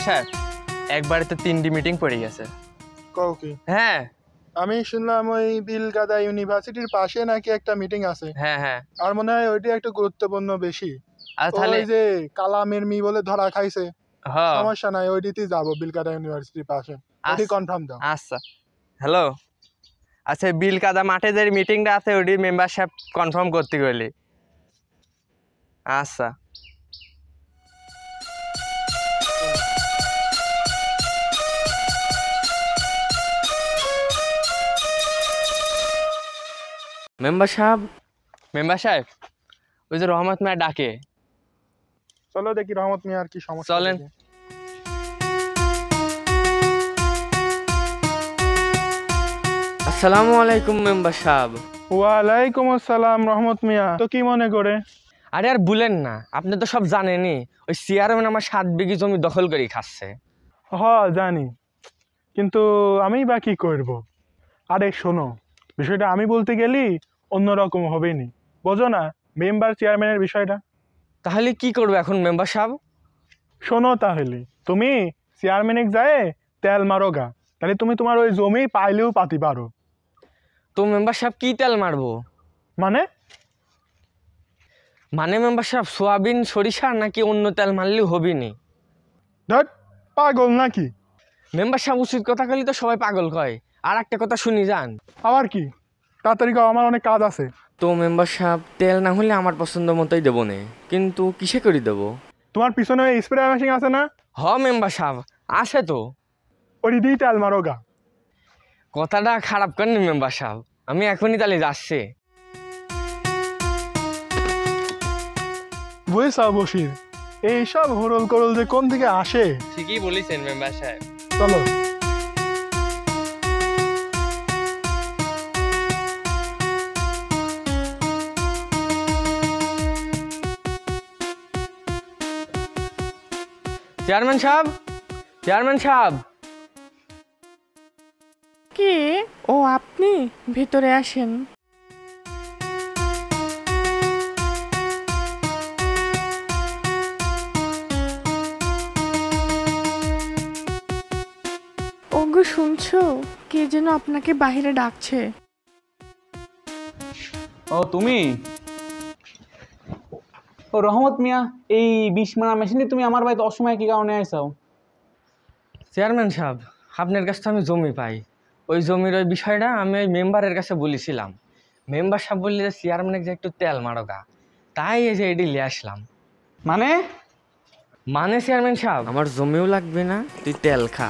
সাহেব একবারে তো 3টি মিটিং পড়ে গেছে। কও কি? হ্যাঁ আমি শুনলাম ওই বিলগাদা ইউনিভার্সিটির পাশে নাকি একটা মিটিং আছে। হ্যাঁ হ্যাঁ। আর মনে হয় ওইটা একটু গুরুত্বপূর্ণ বেশি। আর তাহলে ওই যে কালামের মি বলে ধরা খাইছে, হ্যাঁ সমস্যা নাই, ওইটিতেই যাবো বিলগাদা ইউনিভার্সিটির পাশে। ওইটি কনফার্ম দাও। আচ্ছা হ্যালো, আচ্ছা বিলকাদা মাঠে যে মিটিংটা আছে ওইটি মেম্বারশিপ কনফার্ম করতে গেলে। আচ্ছা মেম্বার সাহেব ওই যে রহমত মিয়া ডাকে। চলো দেখি রহমত মিয়া আর কি সমস্যা। চলেন। আসসালামু আলাইকুম মেম্বার সাহেব। ওয়ালাইকুম আসসালাম রহমত মিয়া। তো কি মনে করে? আরে আর বলেন না, আপনি তো সব জানেনই, ওই চেয়ারম্যান আমার 7 বিঘি জমি দখল করে খাচ্ছে। হ জানি, কিন্তু আমি বা কি করব? আরে শোনো, বিষয়টা আমি বলতে গেলি অন্যরকম হবেনি, বোঝো না মেম্বার চেয়ারম্যানের বিষয়টা। তাহলে কি করবে এখন মেম্বার সাহেব? শোনো তাহলে, তুমি চেয়ারম্যানে যায় তেল মারো গা, তাহলে তুমি তোমার ওই জমি পাইলেও পাতি পারো। তো মেম্বার সাহেব কি তেল মারবো? মানে মানে মেম্বার সাহেব সোয়াবিন সরিষা নাকি অন্য তেল মারলেও হবিনি? ধর, পাগল নাকি? মেম্বার সাহেব উচিত কথা কইলে তো সবাই পাগল কয়। আর একটা কথা শুনি যান। আবার কি? তাড়াতাড়ি কও, আমার অনেক কাজ আছে। তো মেম্বার সাহেব তেল না হলে আমার পছন্দ মতোই দেবো নে, কিন্তু কিসে করে দেবো? তোমার পিছনে ওই স্প্রে মেশিন আছে না? হ মেম্বার সাহেব আছে তো। ওই দিয়ে তেল মারো গা। কথাটা খারাপ করেনি মেম্বার সাহেব, আমি এখনই তাহলে যাচ্ছি। বুঝেছা বসির, এইসব হরল করল যে কোন থেকে আসে। ঠিকই বলেছেন মেম্বার সাহেব। চলো। চেয়ারম্যান সাহেব। কে? ও আপনি ভিতরে আসেন। ওগো শুনছো, কে যেন আপনাকে বাইরে ডাকছে। ও তুমি? ও রহমত মিয়া, এই 20 মানা মেশিন দিয়ে তুমি আমার বাড়িতে অসময়ে কি কারণে আইসাও? চেয়ারম্যান সাহেব আপনার কাছে তো আমি জমি পাই, ওই জমির ওই বিষয়টা আমি ওই মেম্বারের কাছে বলেছিলাম। মেম্বার সাহেব বললি যে চেয়ারম্যানের যে একটু তেল মারোগা, তাই এই যে এটি নিয়ে আসলাম। মানে চেয়ারম্যান সাহেব আমার জমিও লাগবে না, তুই তেল খা।